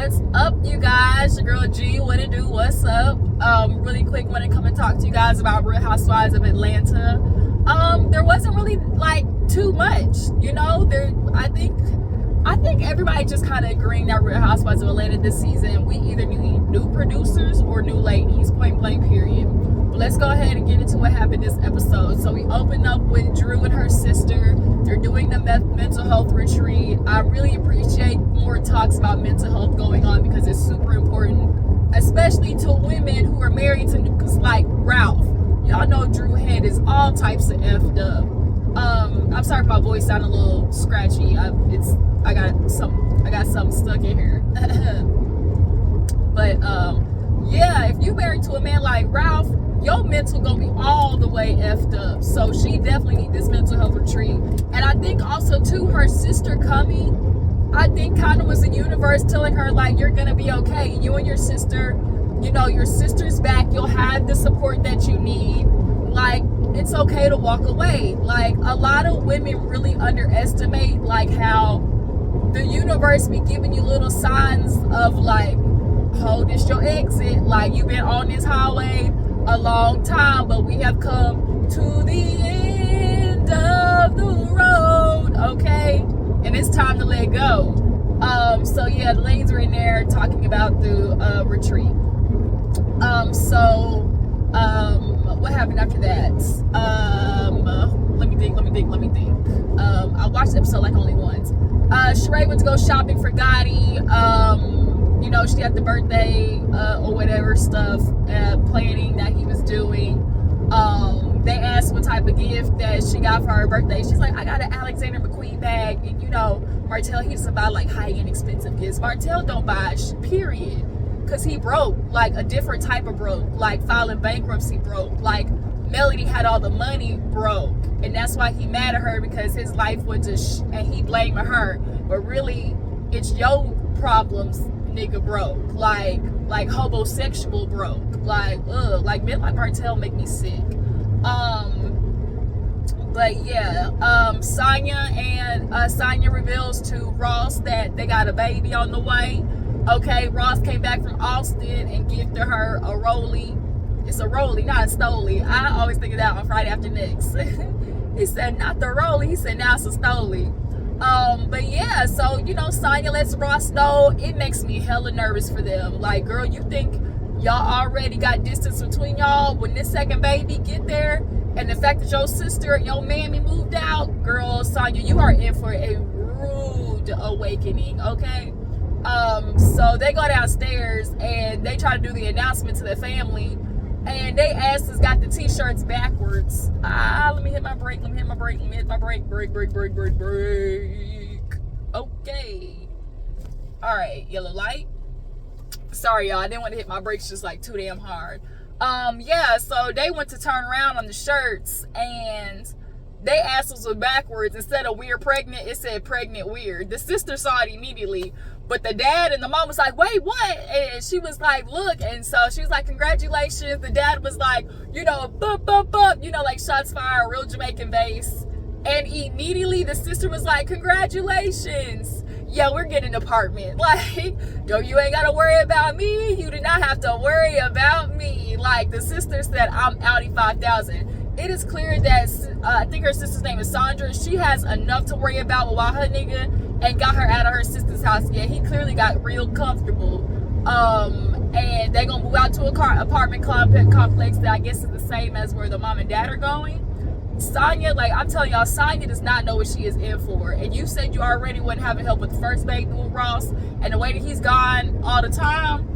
What's up, you guys? Your girl G, what it do? What's up? Really quick, want to come and talk to you guys about Real Housewives of Atlanta. There wasn't really like too much, you know. I think everybody just kind of agreeing that Real Housewives of Atlanta this season, we either need new producers or new ladies, point blank, period. But let's go ahead and get into what happened this episode. So we opened up with Drew and her sister. They're doing the mental health retreat. I really appreciate more talks about mental health going on because it's super important, especially to women who are married to, because like Ralph, y'all know Drew head is all types of effed up. I'm sorry if my voice sounded a little scratchy. I got something stuck in here. But yeah, if you married to a man like Ralph, your mental gonna be all the way effed up. So she definitely need this mental health retreat. And I think also too, her sister coming, I think kind of was the universe telling her like, you're gonna be okay. You and your sister, you know, your sister's back. You'll have the support that you need. Like, it's okay to walk away. Like, a lot of women really underestimate like how the universe be giving you little signs of like, oh, this your exit. Like, you've been on this highway a long time, but we have come to the end of the road, okay? And it's time to let go. So yeah, the ladies were in there talking about the retreat. What happened after that? Let me think. I watched the episode like only once. Sheree went to go shopping for Gotti. You know, she had the birthday or whatever stuff planning that he was doing. They asked what type of gift that she got for her birthday. She's like, I got an Alexander McQueen bag. And you know, Martell, he doesn't buy like high-end expensive gifts. Martell don't buy period. Because he broke, like a different type of broke, like filing bankruptcy broke. Like Melody had all the money broke. And that's why he mad at her, because his life was just, and he blaming her. But really, it's your problems, nigga, broke. Like homosexual broke. Like men like Martell make me sick. But yeah, Sanya reveals to Ross that they got a baby on the way. Okay, Ross came back from Austin and gifted her a rollie. It's a rollie, not a stoley. I always think of that on Friday After Next. He said not the rollie, he said now it's a stoley. But yeah, so you know, Sanya lets Ross know. It makes me hella nervous for them. Like, girl, you think y'all already got distance between y'all when this second baby get there? And the fact that your sister and your mammy moved out, girl, Sanya, you are in for a rude awakening, okay? So they go downstairs and they try to do the announcement to their family, and they asses got the t-shirts backwards. Let me hit my brake. Brake. Okay. All right, yellow light. Sorry, y'all. I didn't want to hit my brakes just like too damn hard. Yeah, so they went to turn around on the shirts, and they asses were backwards. Instead of weird pregnant, it said pregnant weird. The sister saw it immediately, but the dad and the mom was like, wait, what? And she was like, look. And so she was like, congratulations. The dad was like, you know, bup, you know, like shots fired, real Jamaican bass. And immediately the sister was like, congratulations. Yeah, we're getting an apartment. Like, no, you ain't got to worry about me. You do not have to worry about me. Like, the sister said, I'm Audi 5000. It is clear that I think her sister's name is Sandra. She has enough to worry about while her nigga ain't got her out of her sister's house yet. He clearly got real comfortable. And they gonna move out to a apartment complex that I guess is the same as where the mom and dad are going. Sanya, like I'm telling y'all, Sanya does not know what she is in for. And you said you already wasn't having help with the first baby with Ross, and the way that he's gone all the time.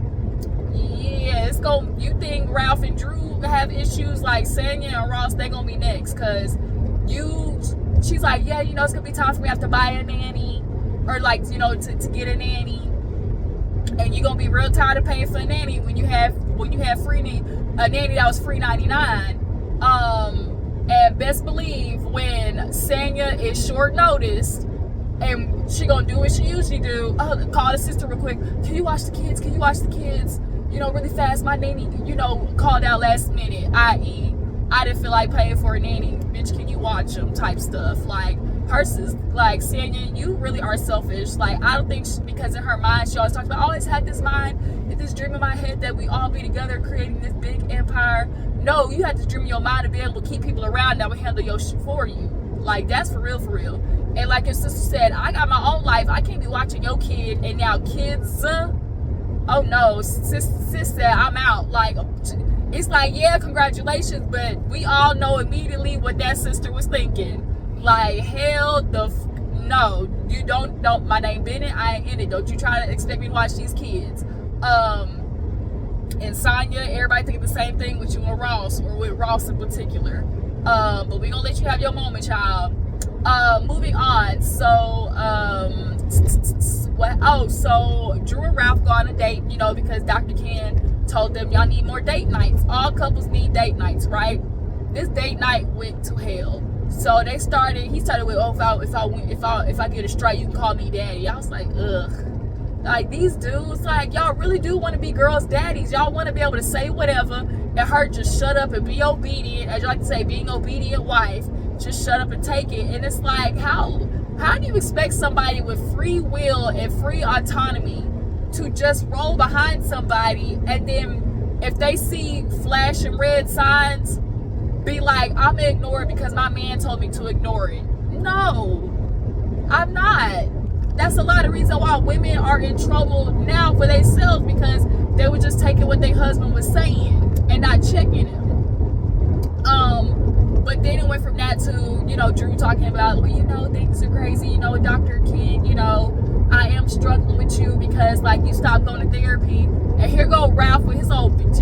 Yeah, it's gonna. You think Ralph and Drew have issues like Sanya and Ross? They gonna be next, cause she's like, yeah, you know, it's gonna be time for me to have to buy a nanny, or like, you know, to get a nanny, and you're gonna be real tired of paying for a nanny when you have free a nanny that was free $99. And best believe when Sanya is short noticed, and she gonna do what she usually do. Call the sister real quick. Can you watch the kids? You know, really fast. My nanny, you know, called out last minute. I.e., I didn't feel like paying for a nanny. Bitch, can you watch them? Type stuff. Like, like, Sanya, you really are selfish. Like, I don't think because in her mind, she always talks about, I always had this mind, this dream in my head that we all be together creating this big empire. No, you had this dream in your mind to be able to keep people around that would handle your shit for you. Like, that's for real, for real. And like your sister said, I got my own life. I can't be watching your kid, and now kids, oh no, sis said, I'm out. Like, it's like, yeah, congratulations, but we all know immediately what that sister was thinking. Like, hell no, you don't, my name Bennett, I ain't in it. Don't you try to expect me to watch these kids. And Sanya, everybody thinking the same thing with you and Ross, or with Ross in particular. But we gonna let you have your moment, child. Moving on. So, so Drew and Ralph go on a date, you know, because Dr. Ken told them y'all need more date nights. All couples need date nights, right? This date night went to hell. So he started with, oh, if I get a strike, you can call me daddy. I was like, ugh. Like, these dudes, like, y'all really do want to be girls' daddies. Y'all want to be able to say whatever and her just shut up and be obedient, as you like to say, being obedient wife. Just shut up and take it. And it's like, how do you expect somebody with free will and free autonomy to just roll behind somebody, and then if they see flashing red signs, be like, I'm gonna ignore it because my man told me to ignore it? No, I'm not. That's a lot of reason why women are in trouble now for themselves, because they were just taking what their husband was saying and not checking him. But then it went from that to, you know, Drew talking about, well, you know, things are crazy, you know, Dr. King, you know, I am struggling with you because, like, you stopped going to therapy. And here go Ralph with his old bitch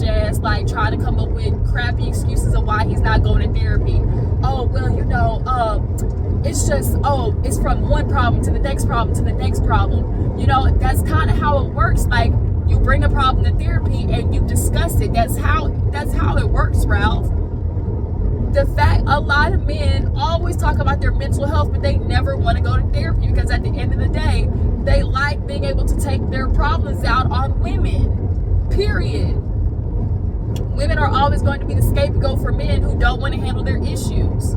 ass, like, trying to come up with crappy excuses of why he's not going to therapy. Oh, well, you know, it's just, oh, it's from one problem to the next problem to the next problem. You know, that's kind of how it works. Like, you bring a problem to therapy and you discuss it. That's how it works, Ralph. The fact, a lot of men always talk about their mental health, but they never want to go to therapy, because at the end of the day, they like being able to take their problems out on women, period. Women are always going to be the scapegoat for men who don't want to handle their issues.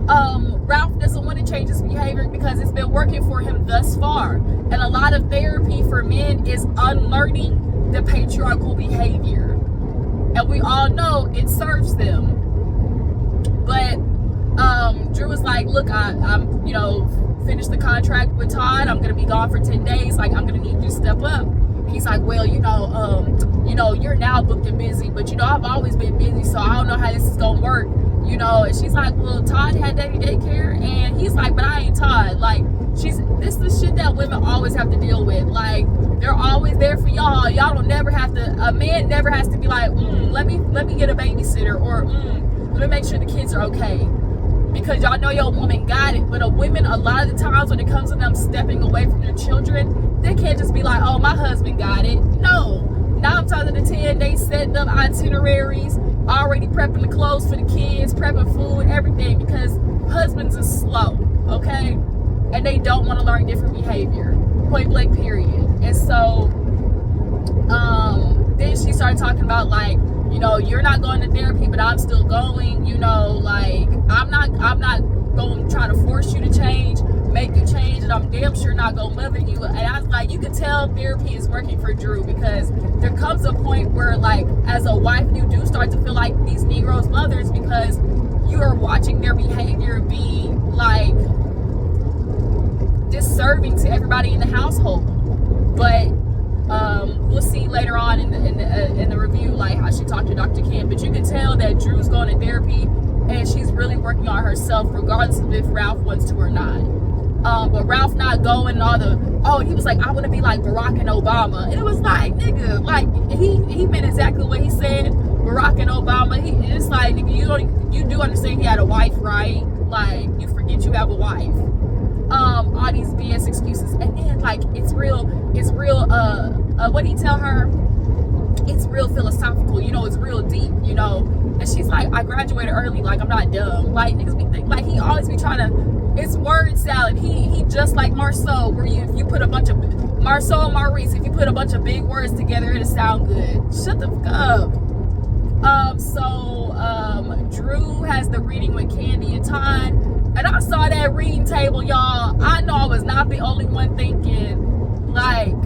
Ralph doesn't want to change his behavior because it's been working for him thus far. And a lot of therapy for men is unlearning the patriarchal behavior. And we all know it serves them. But Drew was like, look, I'm, you know, finished the contract with Todd. I'm going to be gone for 10 days. Like, I'm going to need you to step up. He's like, well, you know, you're now booked and busy, but, you know, I've always been busy, so I don't know how this is going to work, you know. And she's like, well, Todd had daddy daycare. And he's like, but I ain't Todd. Like, this is the shit that women always have to deal with. Like, they're always there for y'all. Y'all don't never have to, a man never has to be like, let me get a babysitter, or let me make sure the kids are okay, because y'all know your woman got it. But a women, a lot of the times when it comes to them stepping away from their children, they can't just be like, oh, my husband got it. No, 9 times out of 10, they setting up itineraries, already prepping the clothes for the kids, prepping food, everything, because husbands are slow, okay? And they don't want to learn different behavior, point blank, period. And so then she started talking about, like, you know, you're not going to therapy, but I'm still going. You know, like, I'm not going to try to force you to change, make you change, and I'm damn sure not going to live in you. And I was like, you can tell therapy is working for Drew, because there comes a point where, like, as a wife, you do start to feel like these Negroes' mothers, because you are watching their behavior be, like, disserving to everybody in the household. But we'll see later on in the review, like, how she talked to Dr. Kim. But you can tell that Drew's going to therapy, and she's really working on herself, regardless of if Ralph wants to or not. But Ralph not going, and he was like, I want to be like Barack and Obama. And it was like, nigga, like, he meant exactly what he said. Barack and Obama. It's like, nigga, you do understand he had a wife, right? Like, you forget you have a wife. All these BS excuses. And then, like, it's real, what did he tell her? It's real philosophical, you know, it's real deep, you know. And she's like, I graduated early, like, I'm not dumb. Like, niggas be think, like, he always be trying to, it's word salad. He just like Marceau, where if you put a bunch of, Marceau and Maurice, if you put a bunch of big words together, it'll sound good. Shut the fuck up. Drew has the reading with Candy and Todd. And I saw that reading table, y'all. I know I was not the only one thinking, like,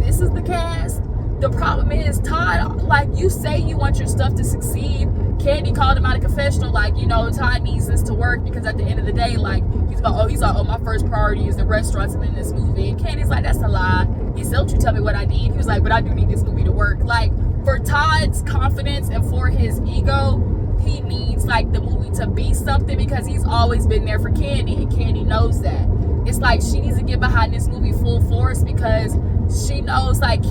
this is the cast. The problem is, Todd, like, you say you want your stuff to succeed. Kandi called him out of confessional, like, you know, Todd needs this to work because at the end of the day, like, he's like, oh, my first priority is the restaurants and then this movie. And Kandi's like, that's a lie. He said, don't you tell me what I need. He was like, but I do need this movie to work. Like, for Todd's confidence and for his ego, he needs, like, the movie to be something because he's always been there for Kandi, and Kandi knows that. It's like she needs to get behind this movie full force because she knows, like,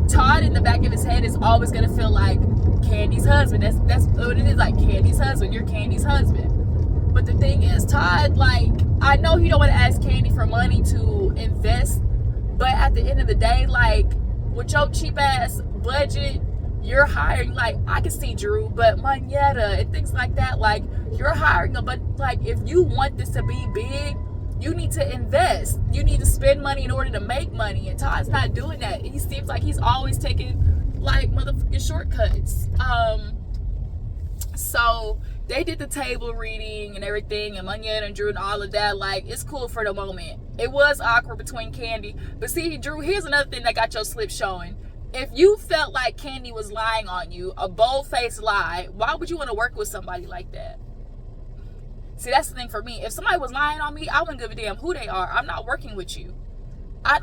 Todd in the back of his head is always gonna feel like Kandi's husband. That's what it is, like, Kandi's husband. You're Kandi's husband. But the thing is, Todd, like, I know he don't want to ask Kandi for money to invest, but at the end of the day, like, with your cheap ass budget, you're hiring, like, I can see Drew, but Manetta and things like that, like, you're hiring them. But, like, if you want this to be big, you need to invest. You need to spend money in order to make money. And Todd's not doing that. He seems like he's always taking, like, motherfucking shortcuts. So they did the table reading and everything, and Manetta and Drew and all of that. Like, it's cool for the moment. It was awkward between Kandi. But see, Drew, here's another thing that got your slip showing. If you felt like Kandi was lying on you, a bold-faced lie, why would you want to work with somebody like that? See, that's the thing for me. If somebody was lying on me, I wouldn't give a damn who they are. I'm not working with you.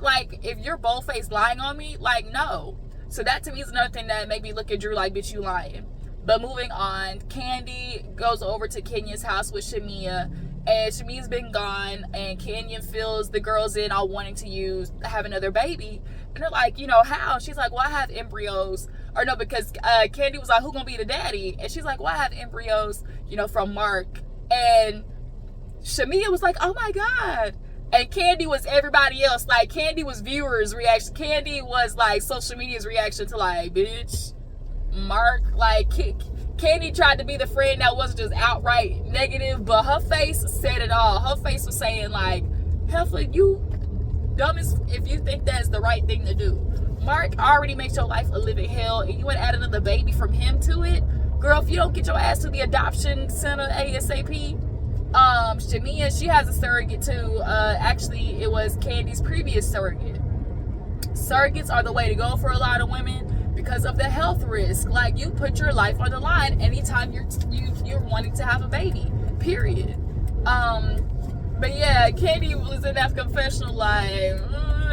Like, if you're bold-faced lying on me, like, no. So that to me is another thing that made me look at Drew like, bitch, you lying. But moving on, Kandi goes over to Kenya's house with Shamia, and Shamia's been gone, and Kenya fills the girls in all wanting to have another baby. And they're like, you know, how? She's like, well, I have embryos. Or no, because Kandi was like, who gonna be the daddy? And she's like, well, I have embryos, you know, from Mark. And Shamia was like, oh my God. And Kandi was everybody else. Like, Kandi was viewers' reaction. Kandi was, like, social media's reaction to, like, bitch, Mark. Like, Kandi tried to be the friend that wasn't just outright negative, but her face said it all. Her face was saying, like, Heifer, you dumb as if you think that's the right thing to do. Mark already makes your life a living hell, and you want to add another baby from him to it? Girl, if you don't get your ass to the adoption center ASAP. Shamia, she has a surrogate too. Actually, it was Kandi's previous surrogate. Surrogates are the way to go for a lot of women because of the health risk. Like, you put your life on the line anytime you're wanting to have a baby. Period. But yeah, Kandi was in that confessional like,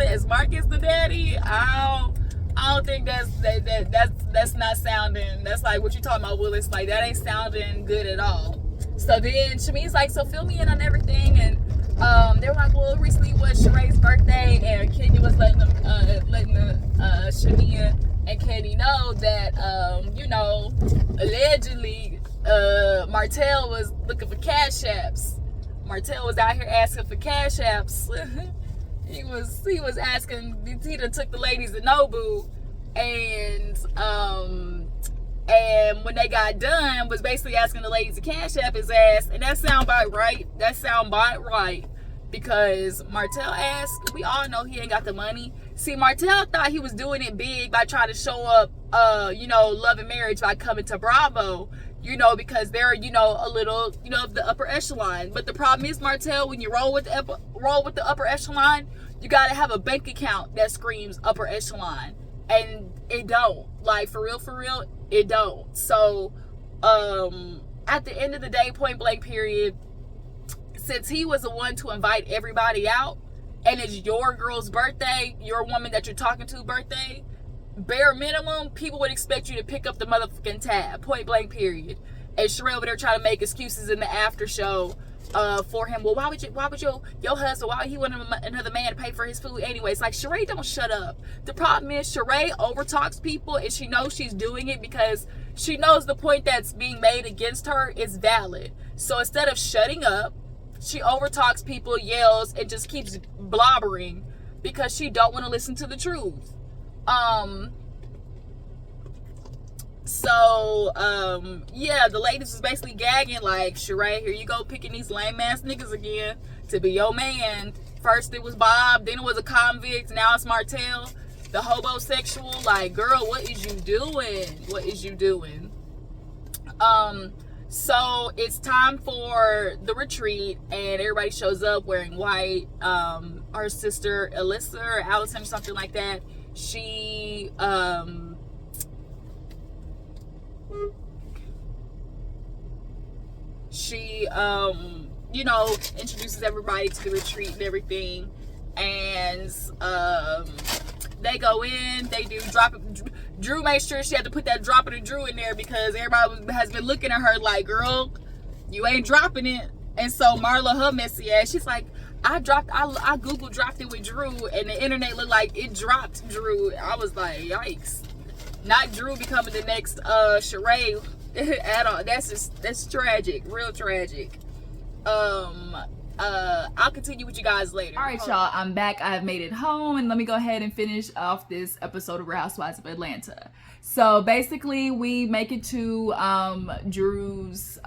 is Marcus the daddy? I don't think that's not sounding. That's like what you talking about, Willis. Like, that ain't sounding good at all. So then Shami's like, so fill me in on everything, and they were like, well, recently was Sheree's birthday, and Kenya was letting Shamia and Kandi know that you know, allegedly Martell was looking for Cashapps. Martell was out here asking for Cashapps. he was asking. He done took the ladies to Nobu, and when they got done, was basically asking the ladies to cash app his ass, and that sound about right. That sound about right, because Martell asked. We all know he ain't got the money. See, Martell thought he was doing it big by trying to show up, you know, love and marriage by coming to Bravo, you know, because they're, you know, a little, you know, of the upper echelon. But the problem is, Martell, when you roll with the upper echelon, you gotta have a bank account that screams upper echelon, and it don't. Like, for real, it don't. So, at the end of the day, point blank period, since he was the one to invite everybody out, and it's your girl's birthday, your woman that you're talking to birthday, bare minimum, people would expect you to pick up the motherfucking tab. Point blank period. And Sheree over there trying to make excuses in the after show for him. Well, why would your husband, why would he want another man to pay for his food anyways? Like, Sheree don't shut up. The problem is Sheree overtalks people, and she knows she's doing it because she knows the point that's being made against her is valid. So instead of shutting up, she overtalks people, yells, and just keeps blobbering because she don't want to listen to the truth. Yeah, the ladies was basically gagging like, Sheree, here you go picking these lame ass niggas again to be your man. First it was Bob, then it was a convict, now it's Martell, the homosexual. Like, girl, what is you doing? So it's time for the retreat, and everybody shows up wearing white. Our sister Alyssa or Allison or something like that, she you know, introduces everybody to the retreat and everything. And they go in, they do drop it. Drew made sure she had to put that drop it of Drew in there because everybody has been looking at her like, girl, you ain't dropping it. And so Marla, her messy ass, she's like, I Google dropped it with Drew, and the internet looked like it dropped Drew. I was like, yikes. Not Drew becoming the next Sheree at all. That's tragic, real tragic. I'll continue with you guys later. All right, y'all, I'm back. I have made it home, and let me go ahead and finish off this episode of Real Housewives of Atlanta. So basically, we make it to Drew's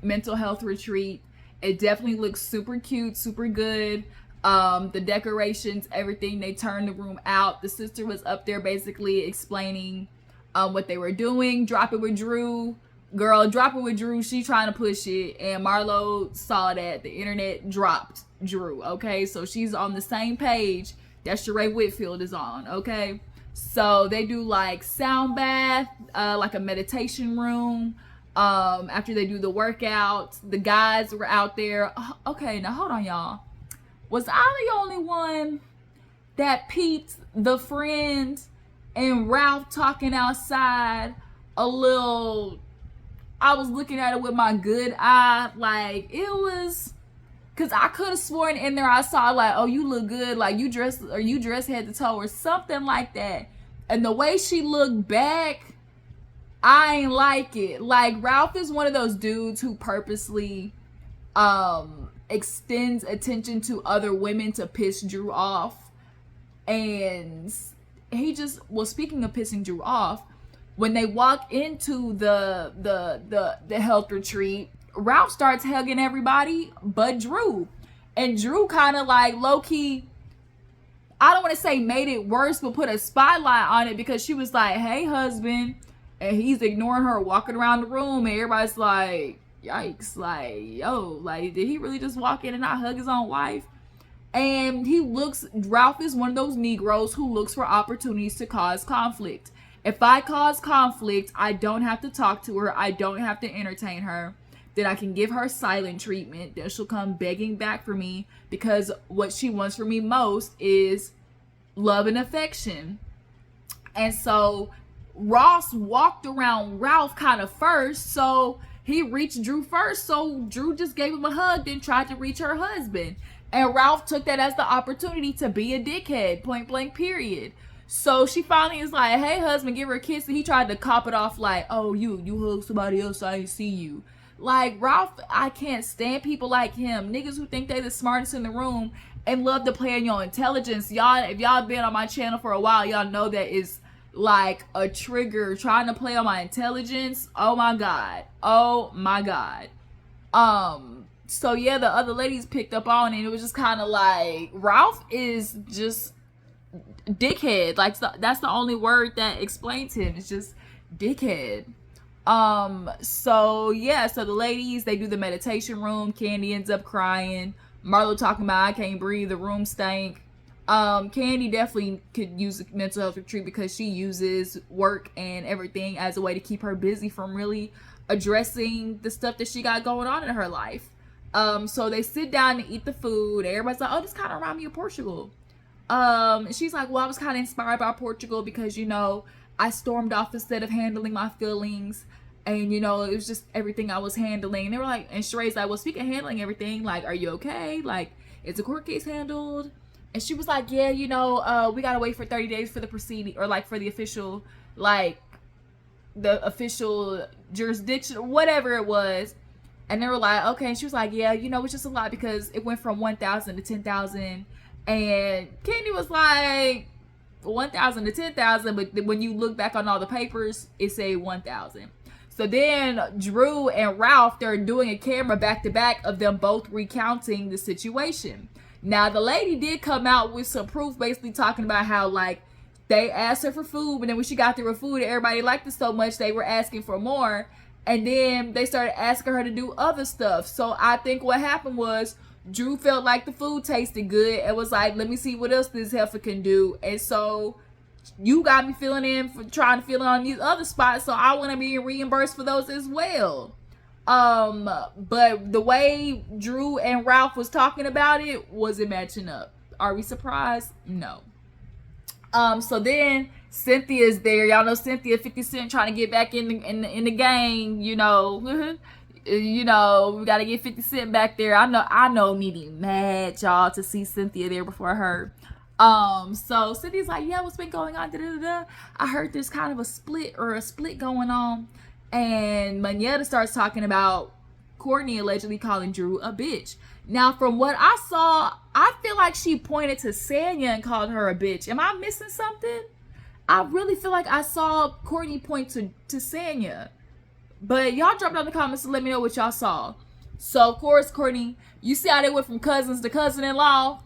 mental health retreat. It definitely looks super cute, super good. The decorations, everything, they turned the room out. The sister was up there basically explaining what they were doing. Drop it with Drew. Girl, drop it with Drew. She trying to push it, and Marlo saw that the internet dropped Drew. Okay, so she's on the same page that Sheree Whitfield is on. Okay, so they do like sound bath, like a meditation room. After they do the workout, the guys were out there. Okay, now hold on, y'all. Was I the only one that peeped the friend and Ralph talking outside a little? I was looking at it with my good eye, like it was, cause I could have sworn in there I saw like, oh, you look good, like you dress head to toe or something like that. And the way she looked back, I ain't like it. Like Ralph is one of those dudes who purposely extends attention to other women to piss Drew off. And he just, well, speaking of pissing Drew off, when they walk into the health retreat, Ralph starts hugging everybody but Drew. And Drew kind of like low-key, I don't want to say made it worse, but put a spotlight on it because she was like, hey, husband. And he's ignoring her, walking around the room, and everybody's like, yikes, like, yo, like, did he really just walk in and not hug his own wife? And Ralph is one of those Negroes who looks for opportunities to cause conflict. If I cause conflict, I don't have to talk to her. I don't have to entertain her. Then I can give her silent treatment. Then she'll come begging back for me because what she wants from me most is love and affection. And so Ross walked around Ralph kind of first. So he reached Drew first. So Drew just gave him a hug, then tried to reach her husband. And Ralph took that as the opportunity to be a dickhead, point blank, period. So she finally is like, hey, husband, give her a kiss. And he tried to cop it off like, oh, you hug somebody else, I ain't see you. Like, Ralph, I can't stand people like him. Niggas who think they the smartest in the room and love to play on your intelligence. Y'all, if y'all been on my channel for a while, y'all know that is like a trigger. Trying to play on my intelligence. Oh, my God. Oh, my God. So, yeah, the other ladies picked up on it. It was just kind of like, Ralph is just dickhead. Like, that's the only word that explains him. It's just dickhead. So yeah, so the ladies, they do the meditation room. Candy ends up crying. Marlo talking about, I can't breathe, the room stank. Candy definitely could use a mental health retreat because she uses work and everything as a way to keep her busy from really addressing the stuff that she got going on in her life. So they sit down and eat the food. Everybody's like, oh, this kind of reminds me of Portugal. And she's like, well, I was kind of inspired by Portugal because, you know, I stormed off instead of handling my feelings. And, you know, it was just everything I was handling. And they were like, and Sheree's like, well, speaking of handling everything, like, are you okay? Like, is the court case handled? And she was like, yeah, you know, we got to wait for 30 days for the proceeding, or like for the official, like, the official jurisdiction, or whatever it was. And they were like, okay. And she was like, yeah, you know, it's just a lot because it went from 1,000 to 10,000. And Candy was like, 1,000 to 10,000, but when you look back on all the papers, it say 1,000. So then Drew and Ralph, they're doing a camera back to back of them both recounting the situation. Now the lady did come out with some proof, basically talking about how like they asked her for food, but then when she got there with food, everybody liked it so much they were asking for more. And then they started asking her to do other stuff. So I think what happened was Drew felt like the food tasted good and was like, let me see what else this heifer can do. And so you got me filling in for trying to fill in on these other spots, so I want to be reimbursed for those as well. But the way Drew and Ralph was talking about it wasn't matching up. Are we surprised? No. So then Cynthia's there. Y'all know Cynthia, 50 Cent trying to get back in the gang, you know. You know, we gotta get 50 Cent back there. I know me be mad, y'all, to see Cynthia there before her. So Cynthia's like, yeah, what's been going on? Da-da-da-da. I heard there's kind of a split going on. And Monyetta starts talking about Courtney allegedly calling Drew a bitch. Now, from what I saw, I feel like she pointed to Sanya and called her a bitch. Am I missing something? I really feel like I saw Courtney point to Sanya. But y'all drop down in the comments to let me know what y'all saw. So, of course, Courtney, you see how they went from cousins to cousin-in-law?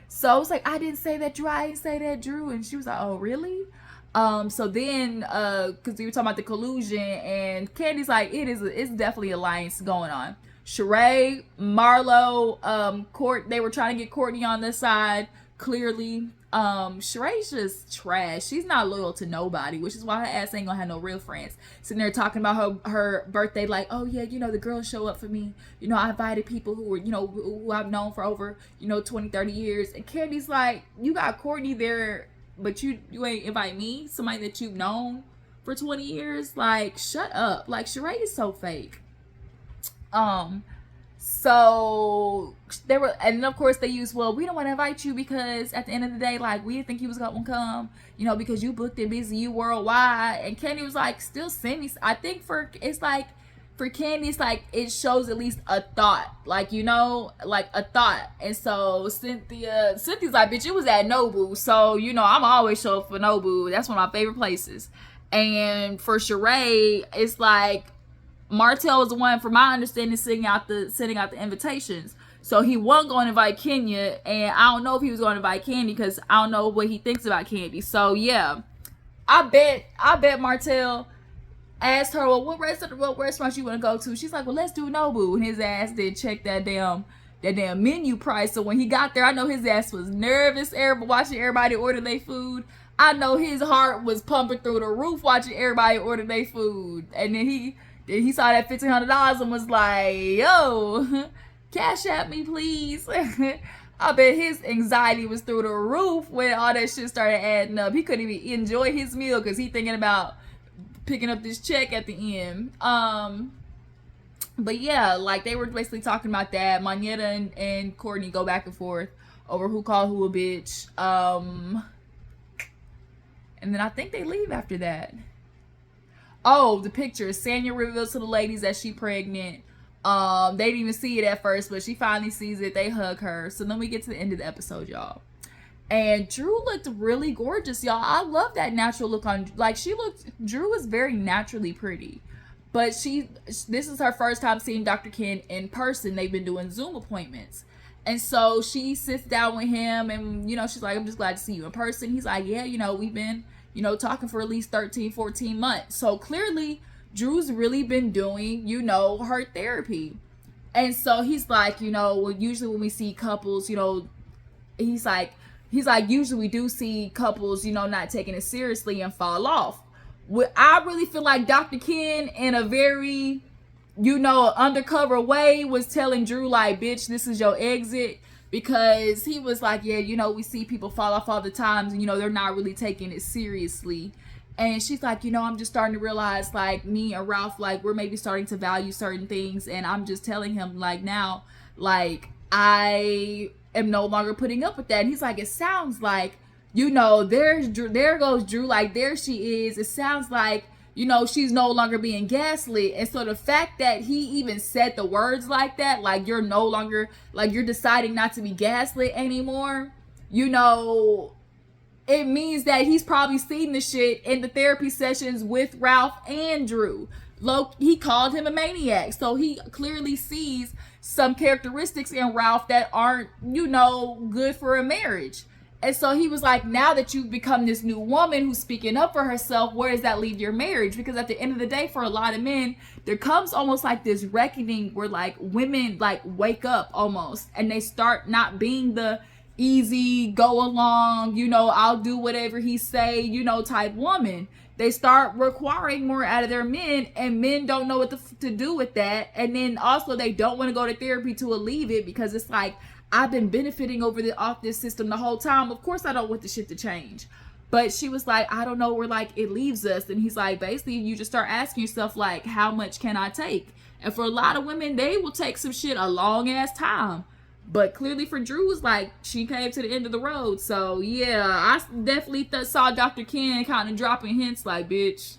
So, it's like, I didn't say that, Drew. I didn't say that, Drew. And she was like, oh, really? So then, because we were talking about the collusion, and Candy's like, it's definitely an alliance going on. Sheree, Marlo, they were trying to get Courtney on this side, clearly. Sheree's just trash. She's not loyal to nobody, which is why her ass ain't gonna have no real friends. Sitting there talking about her birthday, like, oh yeah, you know, the girls show up for me. You know, I invited people who were, you know, who I've known for over, you know, 20, 30 years. And Candy's like, you got Courtney there, but you ain't invite me, somebody that you've known for 20 years. Like, shut up. Like, Sheree is so fake. So they were, and of course they used, well, we don't want to invite you because at the end of the day, like, we didn't think you was gonna come, you know, because you booked and busy, you worldwide. And Candy was like, still send me. I think for Candy, it's like, it shows at least a thought, like, you know, like a thought. And so Cynthia's like, bitch, it was at Nobu, so, you know, I'm always show up for Nobu. That's one of my favorite places. And for Sheree, it's like, Martell was the one, from my understanding, sending out the invitations. So he wasn't going to invite Kenya, and I don't know if he was going to invite Candy because I don't know what he thinks about Candy. So yeah, I bet Martell asked her, well, what restaurant you want to go to? She's like, well, let's do Nobu. And his ass did check that damn menu price. So when he got there, I know his ass was nervous, watching everybody order their food. I know his heart was pumping through the roof watching everybody order their food. And then he saw that $1,500 and was like, yo, Cashapp me, please. I bet his anxiety was through the roof when all that shit started adding up. He couldn't even enjoy his meal because he thinking about picking up this check at the end. But yeah, like, they were basically talking about that. Monyetta and Courtney go back and forth over who called who a bitch. And then I think they leave after that. Oh, the picture. Sanya reveals to the ladies that she pregnant. They didn't even see it at first, but she finally sees it. They hug her. So then we get to the end of the episode, y'all. And Drew looked really gorgeous, y'all. I love that natural look on, like, Drew was very naturally pretty. But this is her first time seeing Dr. Ken in person. They've been doing Zoom appointments. And so she sits down with him and, you know, she's like, I'm just glad to see you in person. He's like, yeah, you know, we've been, you know, talking for at least 13, 14 months. So clearly Drew's really been doing, you know, her therapy. And so he's like, you know, well, usually when we see couples, you know, he's like, usually we do see couples, you know, not taking it seriously and fall off. I really feel like Dr. Ken, in a very, you know, undercover way, was telling Drew, like, bitch, this is your exit. Because he was like, yeah, you know, we see people fall off all the times and, you know, they're not really taking it seriously. And she's like, you know, I'm just starting to realize, like, me and Ralph, like, we're maybe starting to value certain things. And I'm just telling him, like, now, like, I am no longer putting up with that. And he's like, it sounds like, you know, there goes Drew, like, there she is. It sounds like, you know, she's no longer being gaslit. And so the fact that he even said the words like that, like, you're no longer, like, you're deciding not to be gaslit anymore, you know, it means that he's probably seen the shit in the therapy sessions with Ralph and Drew. He called him a maniac. So he clearly sees some characteristics in Ralph that aren't, you know, good for a marriage. And so he was like, now that you've become this new woman who's speaking up for herself, where does that leave your marriage? Because at the end of the day, for a lot of men, there comes almost like this reckoning where like women like wake up almost, and they start not being the easy go along, you know, I'll do whatever he say, you know, type woman. They start requiring more out of their men, and men don't know what to do with that. And then also they don't want to go to therapy to alleviate it, because it's like, I've been benefiting off this system the whole time. Of course I don't want the shit to change. But she was like, I don't know where like it leaves us. And he's like, basically you just start asking yourself like, how much can I take? And for a lot of women, they will take some shit a long ass time. But clearly for Drew, was like, she came to the end of the road. So yeah, I definitely saw Dr. Ken kind of dropping hints like, bitch,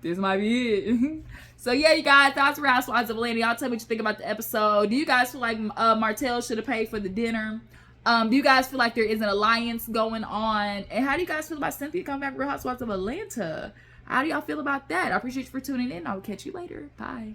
this might be it. So yeah, you guys, thoughts for Housewives of Atlanta. Y'all tell me what you think about the episode. Do you guys feel like Martell should have paid for the dinner? Do you guys feel like there is an alliance going on? And how do you guys feel about Cynthia coming back for Housewives of Atlanta? How do y'all feel about that? I appreciate you for tuning in. I'll catch you later. Bye.